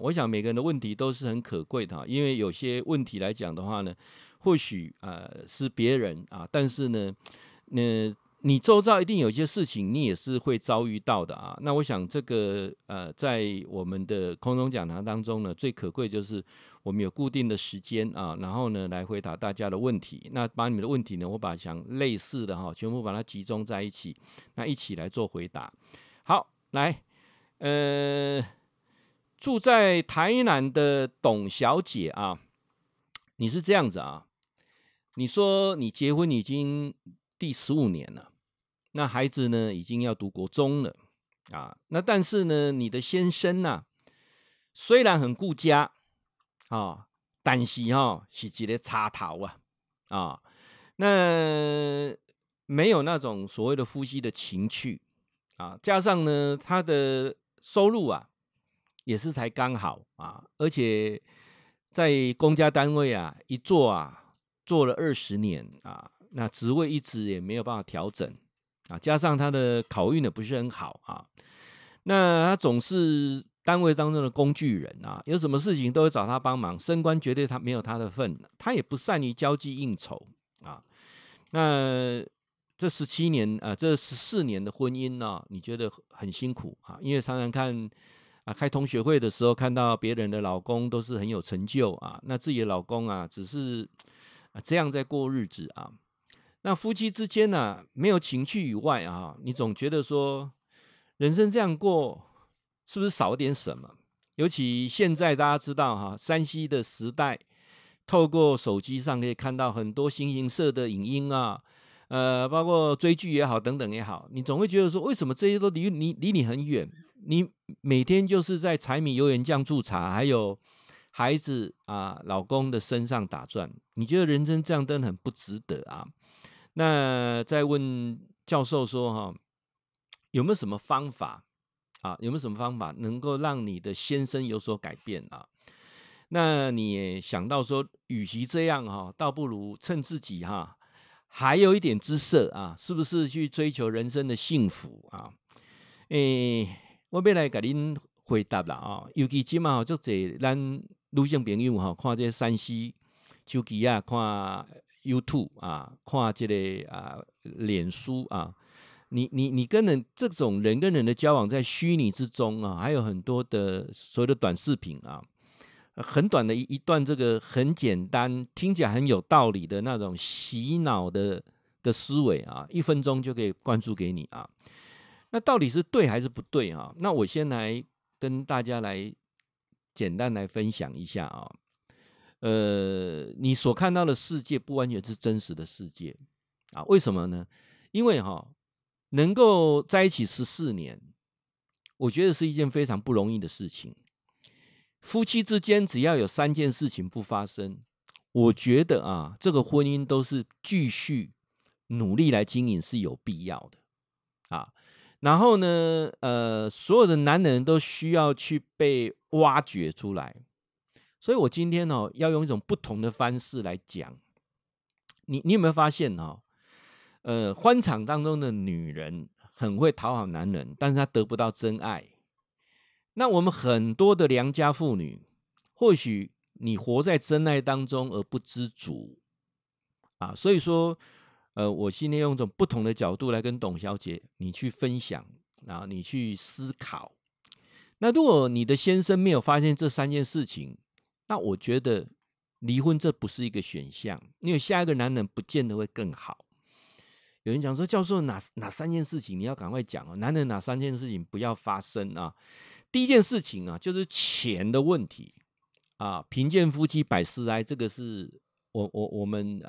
我想每个人的问题都是很可贵的因为有些问题来讲的话呢，或许是别人但是呢，你周遭一定有一些事情你也是会遭遇到的那我想这个在我们的空中讲堂当中呢，最可贵就是我们有固定的时间然后呢来回答大家的问题。那把你们的问题呢，我把想类似的全部把它集中在一起，那一起来做回答。好，来，住在台南的董小姐你是这样子你说你结婚已经第15年了，那孩子呢已经要读国中了那但是呢，你的先生虽然很顾家但是是一个插头那没有那种所谓的夫妻的情趣加上呢，他的收入也是才刚好而且在公家单位一做做了20年那职位一直也没有办法调整加上他的考运也不是很好那他总是单位当中的工具人有什么事情都会找他帮忙，升官绝对他没有他的份，他也不善于交际应酬那这17年这14年的婚姻你觉得很辛苦因为常常看开同学会的时候，看到别人的老公都是很有成就那自己的老公只是这样在过日子那夫妻之间没有情趣以外你总觉得说人生这样过是不是少点什么？尤其现在大家知道3C 的时代，透过手机上可以看到很多形形色的影音包括追剧也好等等也好，你总会觉得说为什么这些都离你很远？你每天就是在柴米油盐酱醋茶还有孩子老公的身上打转，你觉得人生这样真的很不值得那再问教授说有没有什么方法有没有什么方法能够让你的先生有所改变那你也想到说，与其这样倒不如趁自己还有一点姿色是不是去追求人生的幸福我要来给您回答啦尤其现在很多咱女性朋友看这3C 手机看 YouTube 看这个脸书你跟人这种人跟人的交往在虚拟之中还有很多的所谓的短视频很短的一段这个很简单听起来很有道理的那种洗脑的思维1分钟就可以灌输给你那到底是对还是不对那我先来跟大家来简单来分享一下你所看到的世界不完全是真实的世界为什么呢？因为能够在一起14年，我觉得是一件非常不容易的事情。夫妻之间只要有3件事情不发生，我觉得这个婚姻都是继续努力来经营是有必要的然后呢，所有的男人都需要去被挖掘出来。所以我今天要用一种不同的方式来讲。你有没有发现欢场当中的女人很会讨好男人，但是她得不到真爱。那我们很多的良家妇女，或许你活在真爱当中而不知足所以说我今天用一种不同的角度来跟董小姐你去分享你去思考。那如果你的先生没有发现这3件事情，那我觉得离婚这不是一个选项，因为下一个男人不见得会更好。有人讲说，教授哪3件事情你要赶快讲男人哪3件事情不要发生第一件事情就是钱的问题贫贱夫妻百事哀，这个是我们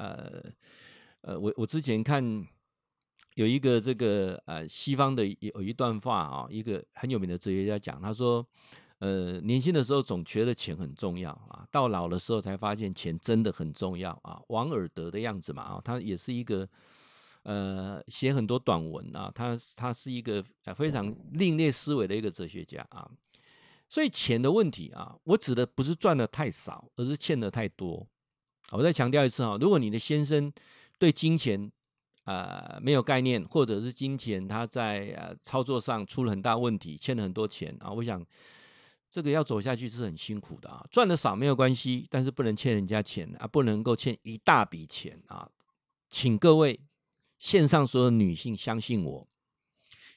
我之前看有一个这个西方的有一段话一个很有名的哲学家讲，他说年轻的时候总觉得钱很重要到老的时候才发现钱真的很重要王尔德的样子嘛他也是一个写很多短文他是一个非常另类思维的一个哲学家所以钱的问题我指的不是赚的太少，而是欠的太多。我再强调一次如果你的先生对金钱没有概念，或者是金钱他在操作上出了很大问题，欠了很多钱我想这个要走下去是很辛苦的啊，赚的少没有关系，但是不能欠人家钱啊，不能够欠一大笔钱啊。请各位线上所有女性相信我，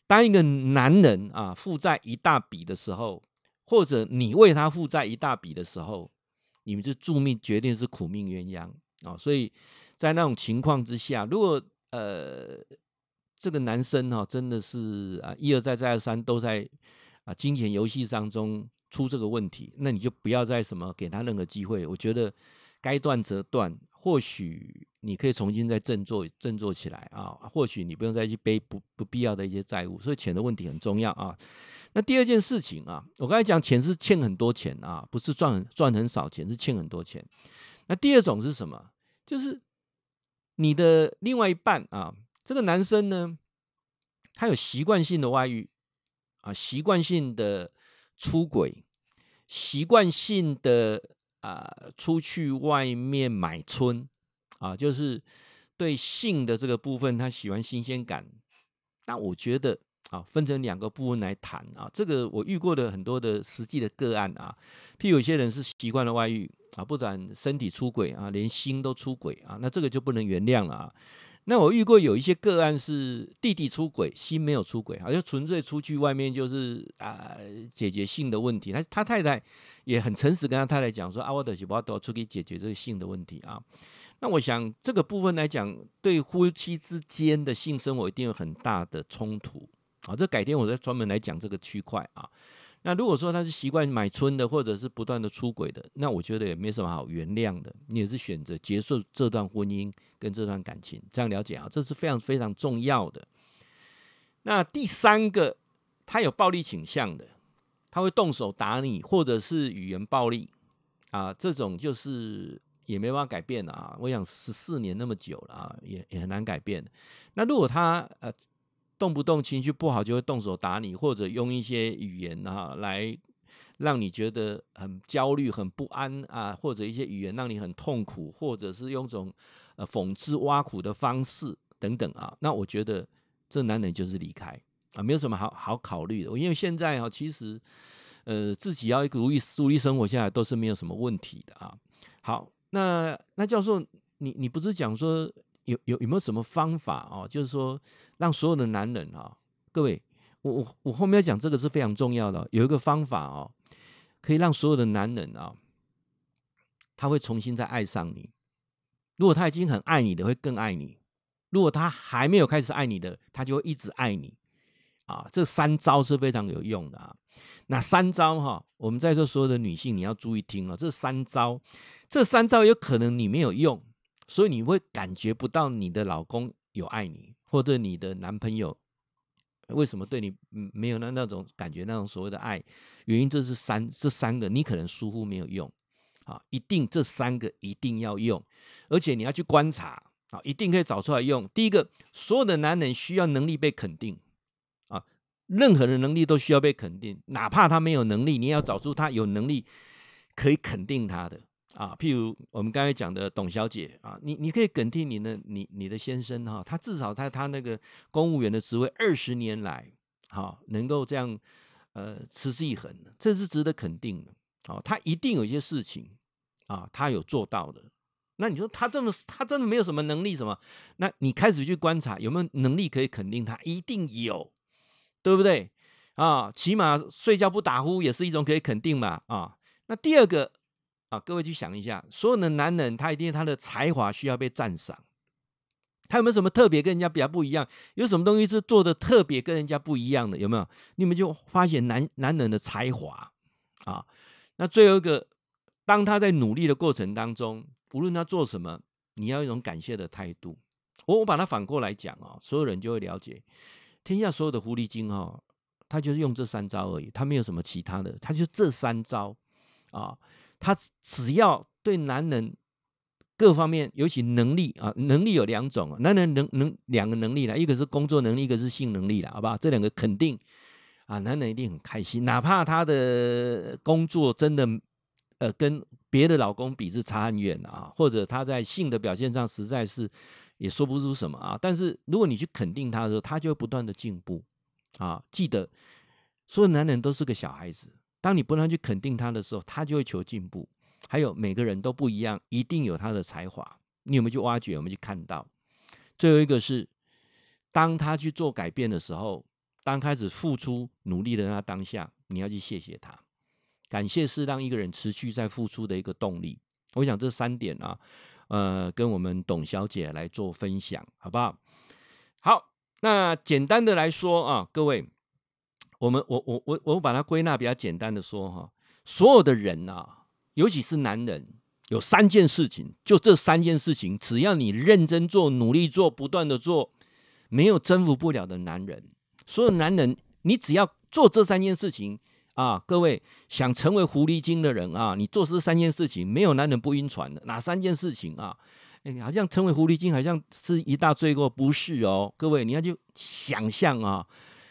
当一个男人啊负债一大笔的时候，或者你为他负债一大笔的时候，你们就注命决定是苦命鸳鸯啊。所以在那种情况之下，如果这个男生真的是一而再再而三都在金钱游戏当中出这个问题，那你就不要再什么给他任何机会。我觉得该断则断，或许你可以重新再振作起来啊，或许你不用再去背不必要的一些债务。所以钱的问题很重要啊。那第二件事情啊，我刚才讲钱是欠很多钱啊，不是赚很少钱，是欠很多钱。那第二种是什么？就是你的另外一半啊，这个男生呢，他有习惯性的外遇啊，习惯性的出轨，习惯性的出去外面买春啊，就是对性的这个部分，他喜欢新鲜感。那我觉得分成2个部分来谈啊，这个我遇过的很多的实际的个案啊，譬如有些人是习惯了外遇啊，不但身体出轨啊，连心都出轨啊，那这个就不能原谅了啊。那我遇过有一些个案是弟弟出轨，心没有出轨，就纯粹出去外面就是解决性的问题。他太太也很诚实跟他太太讲说我就是要出去解决这个性的问题啊。那我想这个部分来讲，对夫妻之间的性生活一定有很大的冲突啊。这改天我再专门来讲这个区块啊。那如果说他是习惯买春的，或者是不断的出轨的，那我觉得也没什么好原谅的。你也是选择结束这段婚姻跟这段感情，这样了解啊，这是非常非常重要的。那第3个，他有暴力倾向的，他会动手打你，或者是语言暴力啊，这种就是也没办法改变啊。我想14年那么久了啊，也很难改变。那如果他动不动情绪不好就会动手打你，或者用一些语言来让你觉得很焦虑、很不安啊，或者一些语言让你很痛苦，或者是用种讽刺、挖苦的方式等等啊，那我觉得这男人就是离开啊，没有什么好考虑的。因为现在其实自己要一个独立生活下来都是没有什么问题的啊。好，那教授，你不是讲说有没有什么方法就是说让所有的男人各位，我后面要讲这个是非常重要的。有一个方法可以让所有的男人他会重新再爱上你。如果他已经很爱你的，会更爱你；如果他还没有开始爱你的，他就会一直爱你这3招是非常有用的啊。那3招我们在座所有的女性你要注意听这3招有可能你没有用，所以你会感觉不到你的老公有爱你，或者你的男朋友为什么对你没有那种感觉，那种所谓的爱，原因这3个你可能疏忽没有用一定这3个一定要用，而且你要去观察一定可以找出来用。第一个，所有的男人需要能力被肯定任何的能力都需要被肯定，哪怕他没有能力，你也要找出他有能力可以肯定他的譬如我们刚才讲的董小姐你可以肯定你的先生他至少他那个公务员的职位20年来能够这样持之以恒，这是值得肯定的他一定有一些事情他有做到的。那你说他真的没有什么能力什么？那你开始去观察有没有能力可以肯定他，一定有，对不对起码睡觉不打呼也是一种可以肯定嘛那第二个各位去想一下，所有的男人他一定他的才华需要被赞赏，他有没有什么特别跟人家比较不一样？有什么东西是做的特别跟人家不一样的？有没有？你们就发现男人的才华那最后一个，当他在努力的过程当中，无论他做什么，你要有一种感谢的态度。我把它反过来讲所有人就会了解，天下所有的狐狸精他就是用这3招而已，他没有什么其他的，他就这3招他只要对男人各方面，尤其能力能力有2种男人2个能力一个是工作能力，一个是性能力好不好？这2个肯定男人一定很开心，哪怕他的工作真的跟别的老公比是差很远或者他在性的表现上实在是也说不出什么但是如果你去肯定他的时候，他就会不断的进步记得所有男人都是个小孩子，当你不断去肯定他的时候，他就会求进步。还有每个人都不一样，一定有他的才华，你有没有去挖掘，有没有去看到？最后一个是，当他去做改变的时候，当开始付出努力的那当下，你要去谢谢他。感谢是让一个人持续在付出的一个动力。我想这3点啊，跟我们董小姐来做分享，好不好？好，那简单的来说啊，各位，我把它归纳比较简单的说哈，所有的人啊，尤其是男人，有3件事情，就这3件事情，只要你认真做、努力做、不断的做，没有征服不了的男人。所有男人，你只要做这3件事情啊，各位想成为狐狸精的人啊，你做这3件事情，没有男人不晕船的。哪3件事情啊？好像成为狐狸精好像是一大罪过，不是哦，各位你要去想象啊，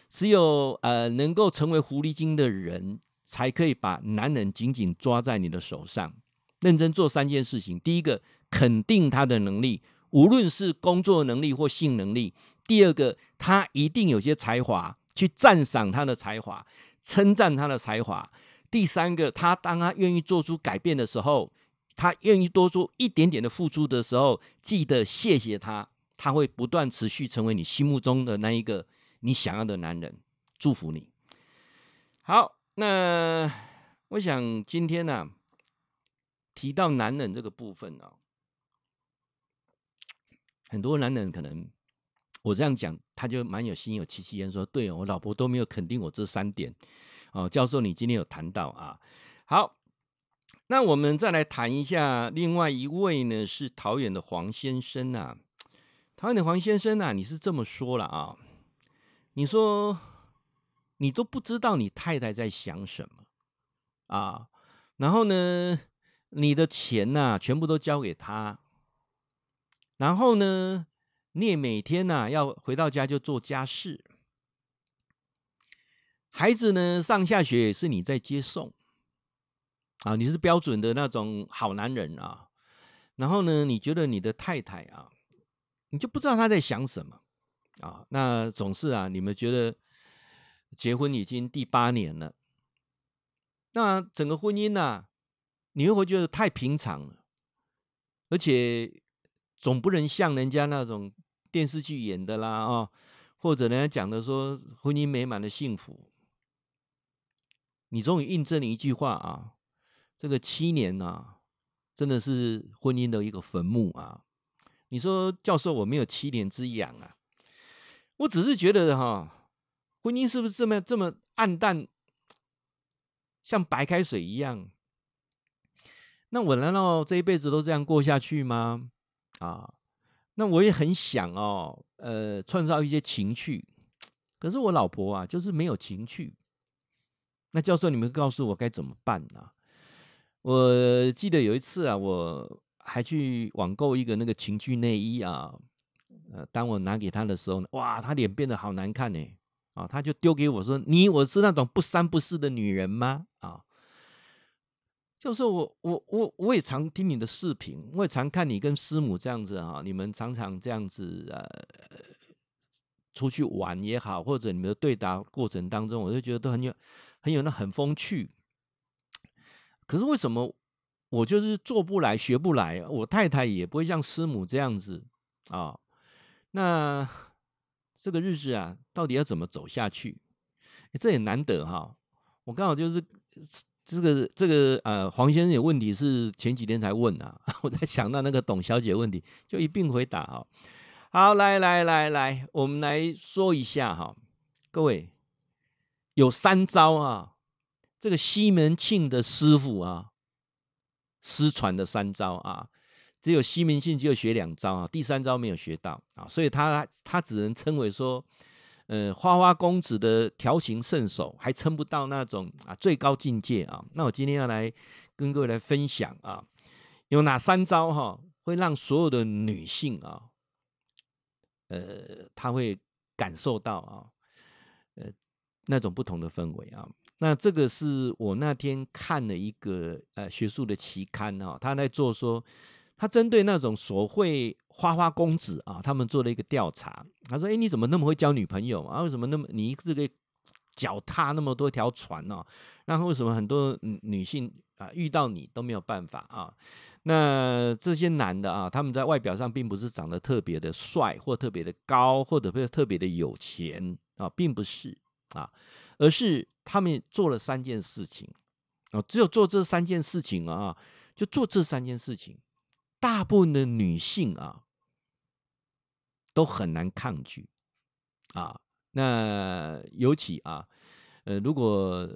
只有能够成为狐狸精的人，才可以把男人紧紧抓在你的手上。认真做3件事情，第一个，肯定他的能力，无论是工作能力或性能力；第二个，他一定有些才华，去赞赏他的才华，称赞他的才华；第三个，当他愿意做出改变的时候，他愿意多做一点点的付出的时候，记得谢谢他，他会不断持续成为你心目中的那一个你想要的男人。祝福你。好，那我想今天呢，提到男人这个部分啊，很多男人可能我这样讲，他就蛮有心有戚戚焉，说对哦，我老婆都没有肯定我这3点哦。教授，你今天有谈到啊。好，那我们再来谈一下另外一位呢，是桃园的黄先生啊。桃园的黄先生啊，你是这么说了啊，你说你都不知道你太太在想什么啊，然后呢，你的钱啊全部都交给他，然后呢，你也每天啊要回到家就做家事，孩子呢上下学也是你在接送啊，你是标准的那种好男人啊。然后呢，你觉得你的太太啊，你就不知道她在想什么啊。那总是啊，你们觉得结婚已经第8年了，那整个婚姻啊，你会觉得太平常了，而且总不能像人家那种电视剧演的啦哦，或者人家讲的说婚姻美满的幸福。你终于印证了一句话啊，这个7年啊，真的是婚姻的一个坟墓啊。你说教授我没有7年之痒啊，我只是觉得哈，婚姻是不是这么暗淡，像白开水一样？那我难道这一辈子都这样过下去吗？啊，那我也很想哦，创造一些情趣，可是我老婆啊，就是没有情趣。那教授，你们告诉我该怎么办呢？我记得有一次啊，我还去网购一个那个情趣内衣啊，当我拿给他的时候呢，哇，他脸变得好难看呢，啊，他就丢给我说：我是那种不三不四的女人吗？啊，就是我也常听你的视频，我也常看你跟师母这样子哈，你们常常这样子出去玩也好，或者你们的对答过程当中，我就觉得都很风趣。可是为什么我就是做不来、学不来？我太太也不会像师母这样子啊。那这个日子啊，到底要怎么走下去？这也难得哈。我刚好就是黄先生有问题是前几天才问啊，我在想到那个董小姐问题，就一并回答哈。好，来，我们来说一下哈，各位有3招啊。这个西门庆的师傅啊，失传的3招啊，只有西门庆只有学2招啊，第3招没有学到啊，所以他只能称为说，花花公子的调情圣手，还称不到那种最高境界啊。那我今天要来跟各位来分享啊，有哪3招哈，会让所有的女性啊，她会感受到啊，那种不同的氛围啊。那这个是我那天看了一个学术的期刊啊，他在做说，他针对那种所谓花花公子啊，他们做了一个调查。他说：“哎，你怎么那么会交女朋友啊？为什么你这个脚踏那么多条船哦，那为什么很多女性遇到你都没有办法啊？那这些男的啊，他们在外表上并不是长得特别的帅，或特别的高，或者特别的有钱啊，并不是啊，而是他们做了3件事情啊，只有做这3件事情啊，就做这3件事情，大部分的女性啊都很难抗拒啊。那尤其啊，如果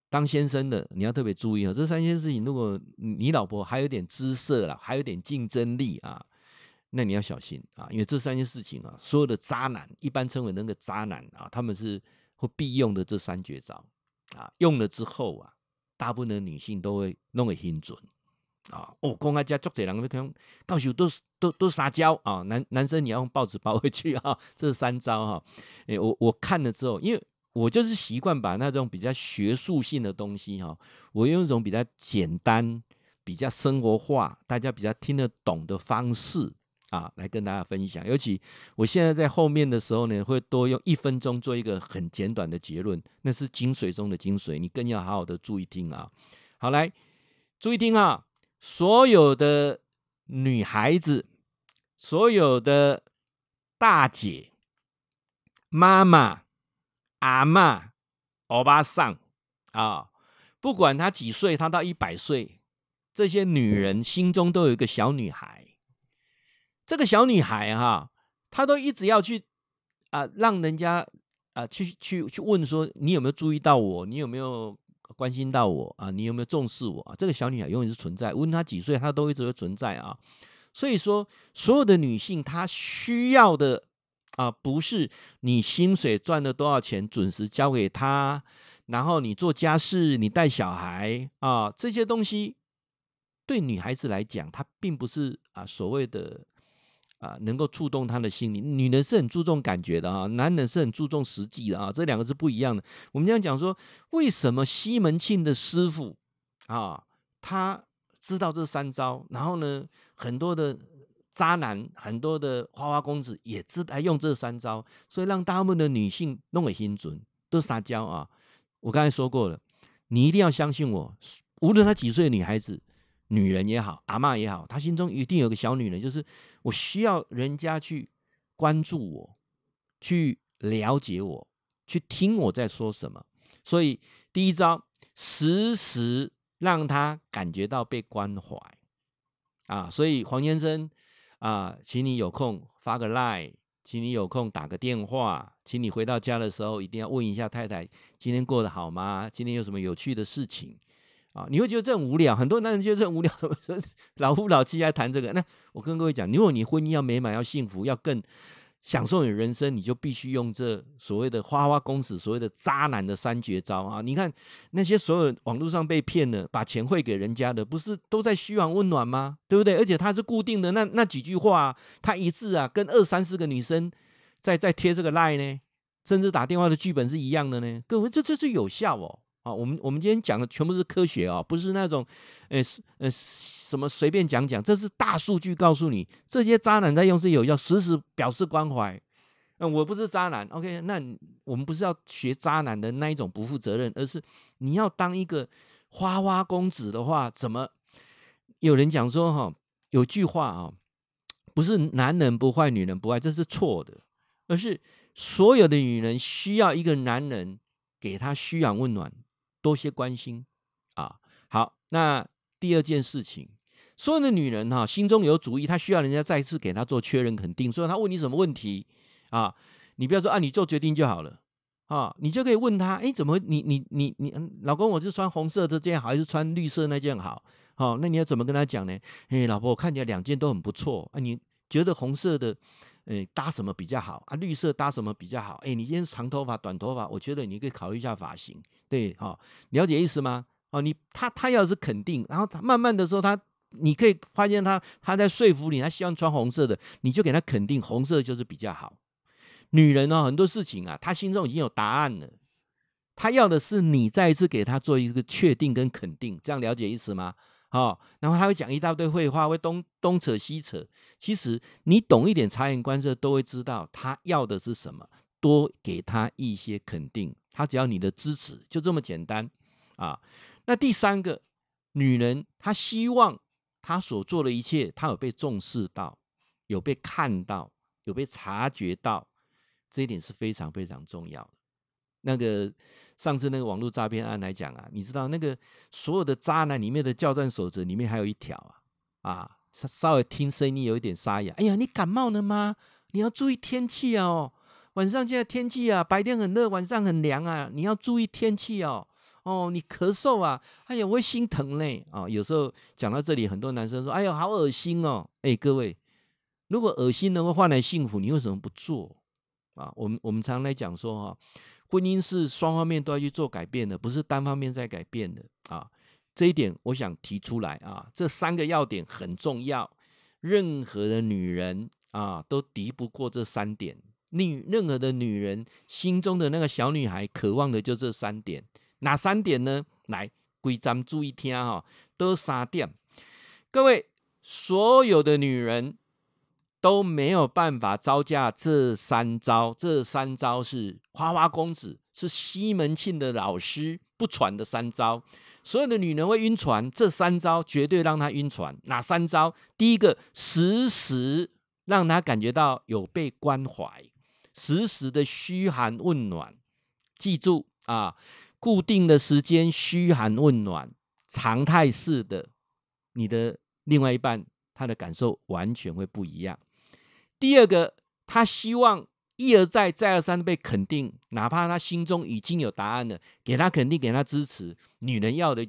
当先生的，你要特别注意啊，这3件事情，如果你老婆还有点姿色啦，还有点竞争力啊，那你要小心啊，因为这3件事情啊，所有的渣男，一般称为那个渣男啊，他们是会必用的这3绝招啊，用了之后啊，大部分的女性都会弄个很准啊。哦，公开家足侪人要讲，到时候都撒娇啊，男生你要用报纸包回去啊，这3招哈。我看了之后，因为我就是习惯把那种比较学术性的东西哈，我用一种比较简单、比较生活化、大家比较听得懂的方式啊，来跟大家分享。尤其我现在在后面的时候呢，会多用1分钟做一个很简短的结论，那是精髓中的精髓，你更要好好的注意听啊。好，来注意听啊，所有的女孩子，所有的大姐、妈妈、阿嬷、欧巴桑啊，不管她几岁，她到100岁，这些女人心中都有一个小女孩。这个小女孩哈，她都一直要去让人家去问说，你有没有注意到我？你有没有关心到我啊？你有没有重视我啊？这个小女孩永远是存在，无论她几岁，她都一直会存在啊。所以说，所有的女性她需要的不是你薪水赚了多少钱准时交给她，然后你做家事，你带小孩啊，这些东西对女孩子来讲，她并不是所谓的能够触动她的心灵。女人是很注重感觉的啊，男人是很注重实际的啊，这2个是不一样的。我们这样讲说，为什么西门庆的师傅他知道这3招，然后呢，很多的渣男，很多的花花公子也用这3招，所以让大部分的女性弄个心准，都撒娇啊。我刚才说过了，你一定要相信我，无论她几岁的女孩子、女人也好，阿嬷也好，她心中一定有个小女人，就是我需要人家去关注我，去了解我，去听我在说什么。所以第1招，时时让她感觉到被关怀所以黄先生请你有空发个 LINE， 请你有空打个电话，请你回到家的时候一定要问一下太太今天过得好吗？今天有什么有趣的事情你会觉得这很无聊，很多男人觉得这很无聊，老夫老妻还谈这个。那我跟各位讲，如果你婚姻要美满、要幸福、要更享受你的人生，你就必须用这所谓的花花公子、所谓的渣男的3绝招你看那些所有网络上被骗的，把钱汇给人家的，不是都在嘘寒问暖吗？对不对？而且他是固定的那几句话他一次跟2、3、4个女生在贴这个 LINE 呢，甚至打电话的剧本是一样的呢。各位，这是有效我们今天讲的全部是科学不是那种什么随便讲，这是大数据告诉你，这些渣男在用是有效，时时表示关怀。我不是渣男 ，OK， 那我们不是要学渣男的那一种不负责任，而是你要当一个花花公子的话，怎么有人讲说有句话不是男人不坏，女人不爱，这是错的，而是所有的女人需要一个男人给她嘘寒问暖，多些关心好，那第2件事情，所有的女人心中有主意，她需要人家再次给她做确认肯定，所以她问你什么问题你不要说你做决定就好了你就可以问她，怎么你老公，我是穿红色的这件好，还是穿绿色那件好那你要怎么跟她讲呢？老婆，我看起来2件都很不错你觉得红色的搭什么比较好绿色搭什么比较好你今天长头发短头发，我觉得你可以考虑一下发型，对了解意思吗他要是肯定，然后他慢慢的时候你可以发现他在说服你，他希望穿红色的，你就给他肯定红色就是比较好。女人很多事情她心中已经有答案了，她要的是你再一次给她做一个确定跟肯定，这样了解意思吗然后他会讲一大堆废话，会东扯西扯，其实你懂一点察言观色都会知道他要的是什么，多给他一些肯定，他只要你的支持，就这么简单啊。那第三个，女人她希望她所做的一切，她有被重视到，有被看到，有被察觉到，这一点是非常非常重要的。那个上次那个网络诈骗案来讲啊，你知道那个所有的渣男里面的教战守则里面还有一条稍微听声音有一点沙哑。哎呀，你感冒了吗？你要注意天气哦。晚上现在天气啊，白天很热，晚上很凉啊，你要注意天气哦。哦，你咳嗽啊，哎呀，我会心疼嘞。有时候讲到这里，很多男生说：“哎呀，好恶心哦。”各位，如果恶心能够换来幸福，你为什么不做我们常来讲说婚姻是双方面都要去做改变的，不是单方面在改变的这一点我想提出来这3个要点很重要，任何的女人都敌不过这3点。任何的女人心中的那个小女孩渴望的就这3点。哪3点呢？来，规章注意听都3点。各位，所有的女人都没有办法招架这3招。这3招是花花公子，是西门庆的老师不传的3招。所有的女人会晕船，这3招绝对让她晕船。哪3招？第一个，时时让她感觉到有被关怀，时时的嘘寒问暖。记住固定的时间嘘寒问暖，常态式的，你的另外一半他的感受完全会不一样。第二个，他希望一而再再而三的被肯定，哪怕他心中已经有答案了，给他肯定，给他支持。女人要的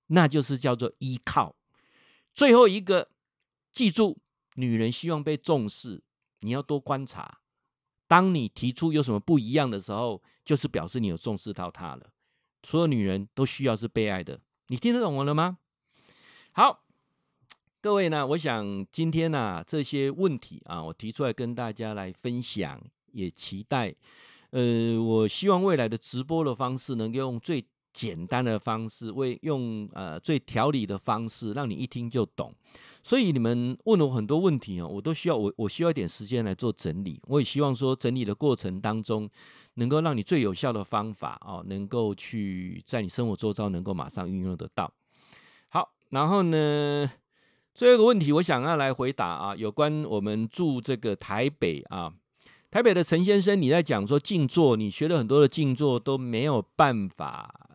那就是叫做依靠。最后一个，记住，女人希望被重视，你要多观察。当你提出有什么不一样的时候，就是表示你有重视到她了。所有女人都需要是被爱的，你听得懂我了吗？好，各位呢，我想今天这些问题我提出来跟大家来分享，也期待我希望未来的直播的方式能够用最简单的方式，用最条理的方式，让你一听就懂。所以你们问我很多问题我都需要我需要一点时间来做整理。我也希望说整理的过程当中，能够让你最有效的方法能够去在你生活周遭能够马上运用得到。好，然后呢，最后一个问题我想要来回答有关我们住这个台北台北的陈先生，你在讲说静坐，你学了很多的静坐都没有办法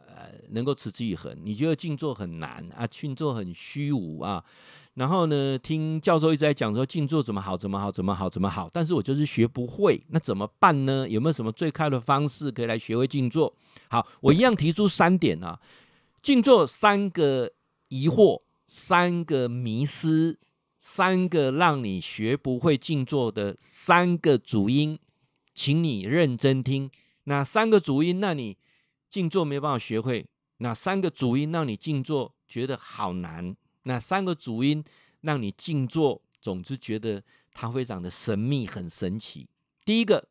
能够持之以恒，你觉得静坐很难静坐很虚无然后呢，听教授一直在讲说静坐怎么好，但是我就是学不会，那怎么办呢？有没有什么最快的方式可以来学会静坐？好，我一样提出3点静坐3个疑惑，3个迷思，3个让你学不会静坐的3个主因，请你认真听。哪3个主因让你静坐没办法学会？哪3个主因让你静坐觉得好难？哪3个主因让你静坐总之觉得它非常的神秘，很神奇？第一个，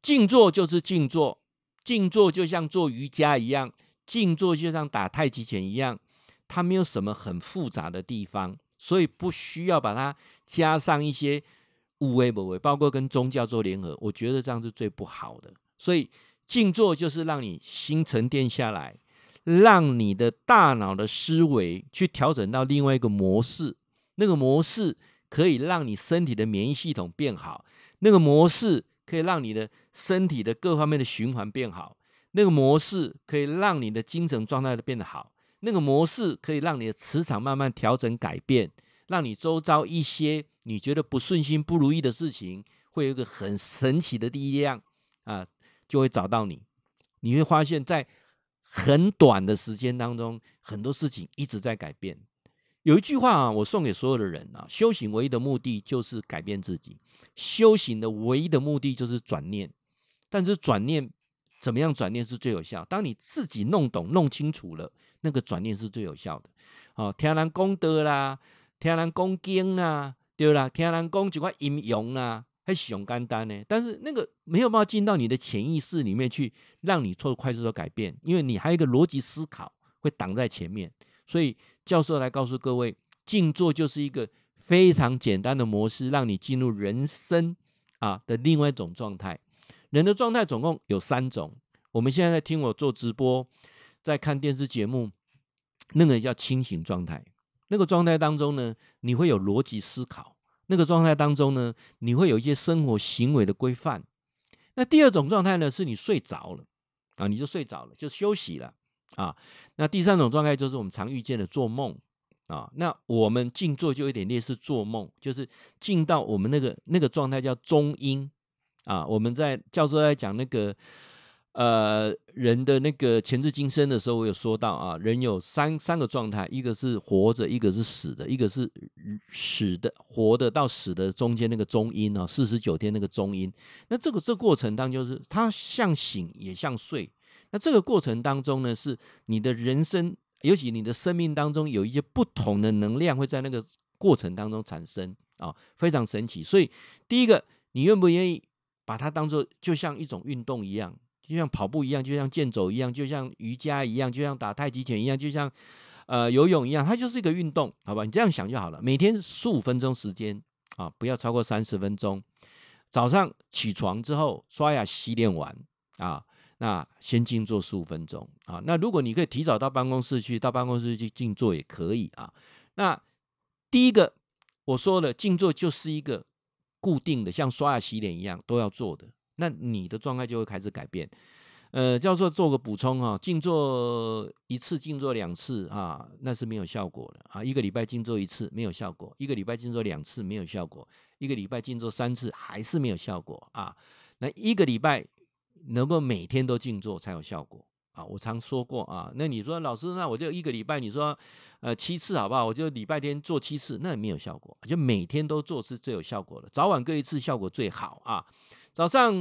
静坐就是静坐，静坐就像做瑜伽一样，静坐就像打太极拳一样，它没有什么很复杂的地方，所以不需要把它加上一些有的没的，包括跟宗教做联合，我觉得这样是最不好的。所以静坐就是让你心沉淀下来，让你的大脑的思维去调整到另外一个模式，那个模式可以让你身体的免疫系统变好，那个模式可以让你的身体的各方面的循环变好，那个模式可以让你的精神状态变得好，那个模式可以让你的磁场慢慢调整改变，让你周遭一些你觉得不顺心不如意的事情，会有一个很神奇的力量就会找到你。你会发现在很短的时间当中，很多事情一直在改变。有一句话我送给所有的人修行唯一的目的就是改变自己，修行的唯一的目的就是转念。但是转念怎么样转念是最有效？当你自己弄懂弄清楚了，那个转念是最有效的听人讲道啦，听人讲经啦，对啦，听人讲一块阴阳啦，还是很简单呢。但是那个没有办法进到你的潜意识里面去，让你做快速的改变，因为你还有一个逻辑思考会挡在前面。所以教授来告诉各位，静坐就是一个非常简单的模式，让你进入人生的另外一种状态。人的状态总共有3种，我们现在在听我做直播，在看电视节目，那个叫清醒状态。那个状态当中呢，你会有逻辑思考；那个状态当中呢，你会有一些生活行为的规范。那第二种状态呢，是你睡着了啊，你就睡着了，就休息了啊。那第三种状态就是我们常遇见的做梦啊。那我们静坐就有点类似做梦，就是进到我们那个状态叫中阴啊。我们在教授在讲那个人的那个前世今生的时候，我有说到啊，人有三个状态，一个是活着，一个是死的，一个是死的，活的到死的中间那个中阴啊，49天那个中阴。那这过程当中，就是它像醒也像睡。那这个过程当中呢，是你的人生，尤其你的生命当中有一些不同的能量会在那个过程当中产生啊，非常神奇。所以第一个，你愿不愿意把它当作就像一种运动一样？就像跑步一样，就像健走一样，就像瑜伽一样，就像打太极拳一样，就像游泳一样，它就是一个运动，好吧？你这样想就好了。每天15分钟时间啊，不要超过30分钟。早上起床之后，刷牙洗脸完啊，那先静坐15分钟啊。那如果你可以提早到办公室去，到办公室去静坐也可以啊。那第一个我说了，静坐就是一个固定的，像刷牙洗脸一样都要做的。那你的状态就会开始改变。教授做个补充啊，静坐1次、静坐2次啊，那是没有效果的啊。1个礼拜静坐1次没有效果，1个礼拜静坐2次没有效果，1个礼拜静坐3次还是没有效果啊。那1个礼拜能够每天都静坐才有效果啊。我常说过啊，那你说老师，那我就1个礼拜，你说7次好不好？我就礼拜天做7次，那也没有效果，就每天都做是最有效果的，早晚各1次效果最好啊。早上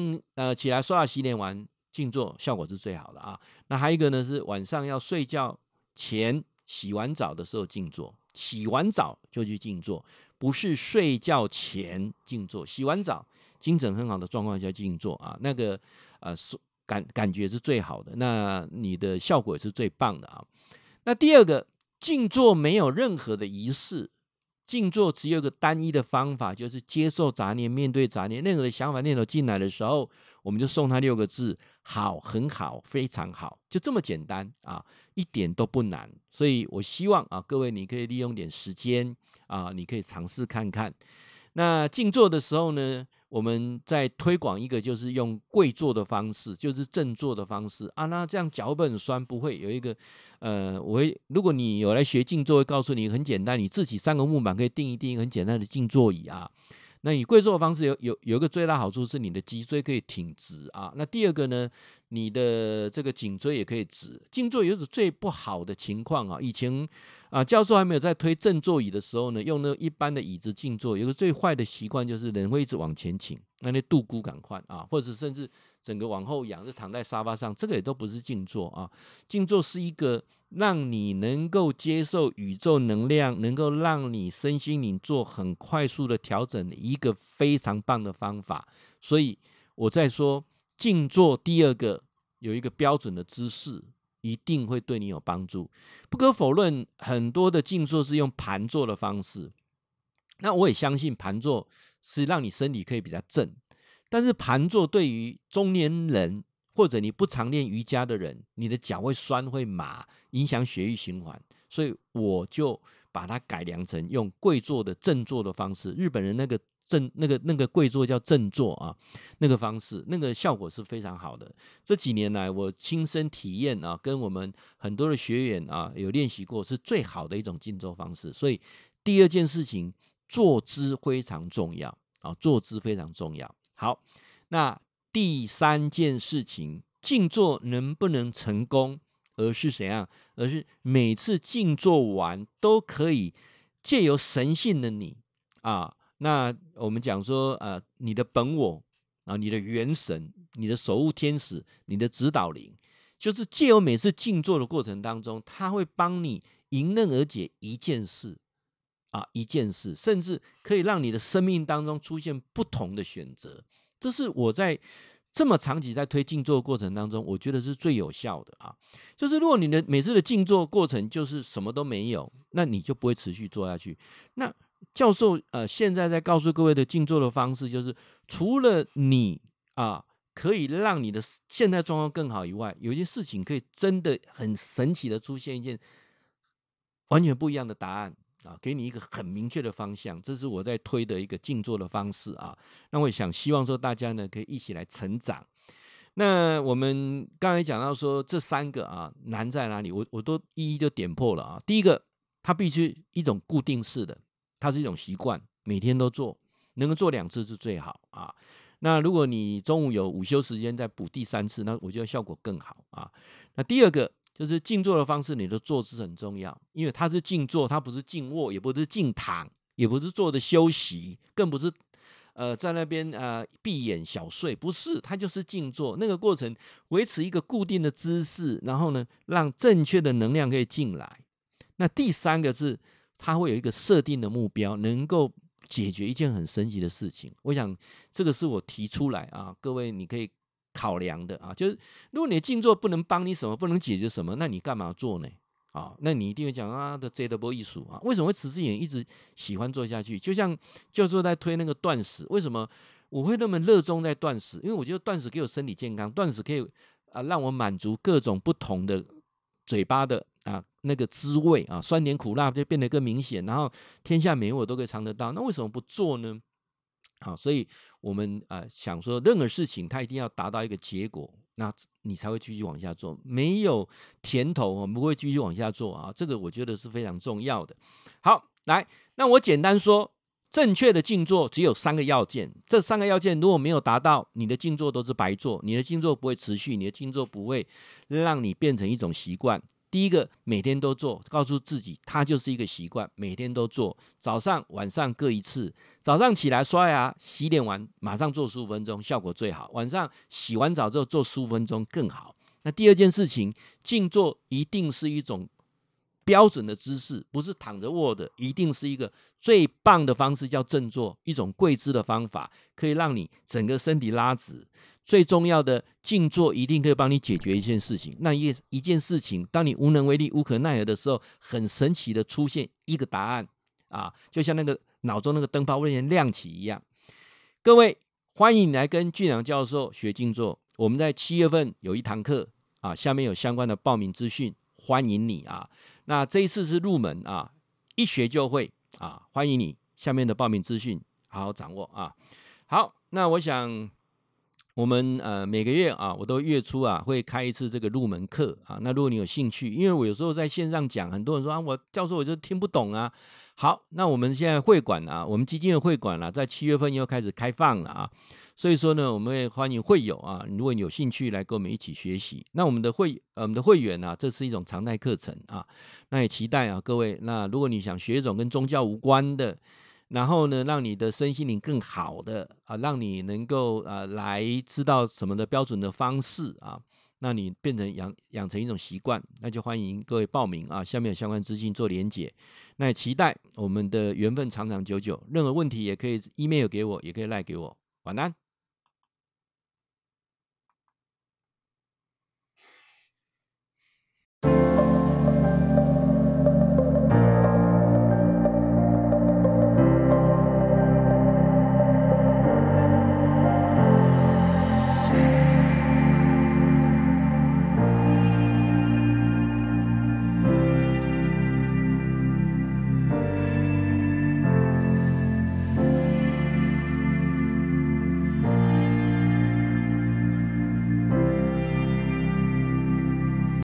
起来刷牙洗脸完静坐效果是最好的啊。那还有一个呢是晚上要睡觉前洗完澡的时候静坐，洗完澡就去静坐，不是睡觉前静坐，洗完澡精神很好的状况下静坐啊，那个感觉是最好的，那你的效果也是最棒的啊。那第二个，静坐没有任何的仪式。静坐只有一个单一的方法，就是接受杂念，面对杂念，任何的想法念头进来的时候，我们就送他6个字：好，很好，非常好，就这么简单啊，一点都不难。所以我希望啊，各位你可以利用点时间啊，你可以尝试看看。那静坐的时候呢，我们在推广一个就是用跪坐的方式，就是正坐的方式啊。那这样脚本酸不会有一个如果你有来学静坐，会告诉你很简单，你自己3个木板可以定一定很简单的静坐椅啊。那你跪坐的方式有一个最大好处是你的脊椎可以挺直啊。那第二个呢，你的这个颈椎也可以直。静坐有一种最不好的情况啊，以前教授还没有在推正座椅的时候呢，用那一般的椅子静坐，有个最坏的习惯就是人会一直往前倾，那肚骨赶快啊，或者甚至整个往后仰，就躺在沙发上，这个也都不是静坐啊。静坐是一个让你能够接受宇宙能量，能够让你身心灵做很快速的调整的一个非常棒的方法。所以我在说静坐第二个有一个标准的姿势，一定会对你有帮助。不可否认，很多的静坐是用盘坐的方式，那我也相信盘坐是让你身体可以比较正，但是盘坐对于中年人或者你不常练瑜伽的人，你的脚会酸会麻，影响血液循环，所以我就把它改良成用跪坐的正坐的方式。日本人那个跪坐叫正坐啊，那个方式那个效果是非常好的。这几年来我亲身体验啊，跟我们很多的学员啊有练习过，是最好的一种静坐方式。所以第二件事情，坐姿非常重要啊，坐姿非常重要。好，那第3件事情，静坐能不能成功，而是怎样？而是每次静坐完都可以借由神性的你啊，那我们讲说你的本我啊，你的元神，你的守护天使，你的指导灵，就是借由每次静坐的过程当中，他会帮你迎刃而解一件事啊，一件事，甚至可以让你的生命当中出现不同的选择。这是我在这么长期在推静坐的过程当中，我觉得是最有效的啊。就是如果你的每次的静坐过程就是什么都没有，那你就不会持续做下去。那教授现在在告诉各位的静坐的方式，就是除了你可以让你的现在状况更好以外，有些事情可以真的很神奇的出现一件完全不一样的答案啊，给你一个很明确的方向。这是我在推的一个静坐的方式啊。那我想希望说大家呢可以一起来成长。那我们刚才讲到说这3个啊难在哪里，我都一一就点破了啊。第一个，它必须一种固定式的，它是一种习惯，每天都做，能够做2次是最好啊。那如果你中午有午休时间再补第3次，那我觉得效果更好啊。那第二个就是静坐的方式，你的坐姿很重要，因为它是静坐，它不是静卧，也不是静躺，也不是坐的休息，更不是在那边闭眼小睡，不是，它就是静坐。那个过程维持一个固定的姿势，然后呢，让正确的能量可以进来。那第3个是它会有一个设定的目标，能够解决一件很神奇的事情。我想这个是我提出来啊，各位你可以考量的啊。就是如果你的静坐不能帮你什么，不能解决什么，那你干嘛做呢？啊，那你一定会讲啊，的这都不艺术啊，为什么会持之以恒一直喜欢做下去？就像教授在推那个断食，为什么我会那么热衷在断食？因为我觉得断食给我身体健康，断食可以让我满足各种不同的嘴巴的那个滋味啊，酸甜苦辣就变得更明显，然后天下美味我都可以尝得到。那为什么不做呢？好，所以我们想说，任何事情它一定要达到一个结果，那你才会继续往下做。没有甜头，我们不会继续往下做啊。这个我觉得是非常重要的。好，来，那我简单说，正确的静坐只有3个要件。这3个要件如果没有达到，你的静坐都是白做，你的静坐不会持续，你的静坐不会让你变成一种习惯。第一个，每天都做，告诉自己它就是一个习惯，每天都做，早上晚上各1次。早上起来刷牙洗脸完马上做15分钟，效果最好。晚上洗完澡之后做15分钟更好。那第2件事情，静坐一定是一种标准的姿势，不是躺着卧的，一定是一个最棒的方式，叫正坐，一种跪姿的方法，可以让你整个身体拉直。最重要的，静坐一定可以帮你解决一件事情。那一件事情，当你无能为力、无可奈何的时候，很神奇的出现一个答案啊，就像那个脑中那个灯泡忽然亮起一样。各位，欢迎你来跟俊良教授学静坐。我们在7月份有一堂课啊，下面有相关的报名资讯，欢迎你啊。那这一次是入门啊，一学就会啊，欢迎你。下面的报名资讯好好掌握啊。好，那我想我们每个月啊，我都月初啊会开一次这个入门课啊。那如果你有兴趣，因为我有时候在线上讲，很多人说我教授我就听不懂啊。好，那我们现在会馆啊，我们基金的会馆在7月份又开始开放了啊。所以说呢，我们会欢迎会友啊，如果你有兴趣来跟我们一起学习。那我们的会员啊，这是一种常态课程啊。那也期待啊各位，那如果你想学一种跟宗教无关的，然后呢，让你的身心灵更好的让你能够来知道什么的标准的方式啊，那你变成养成一种习惯，那就欢迎各位报名啊。下面有相关资讯做连结，那也期待我们的缘分长长久久。任何问题也可以 email 给我，也可以赖给我。晚安。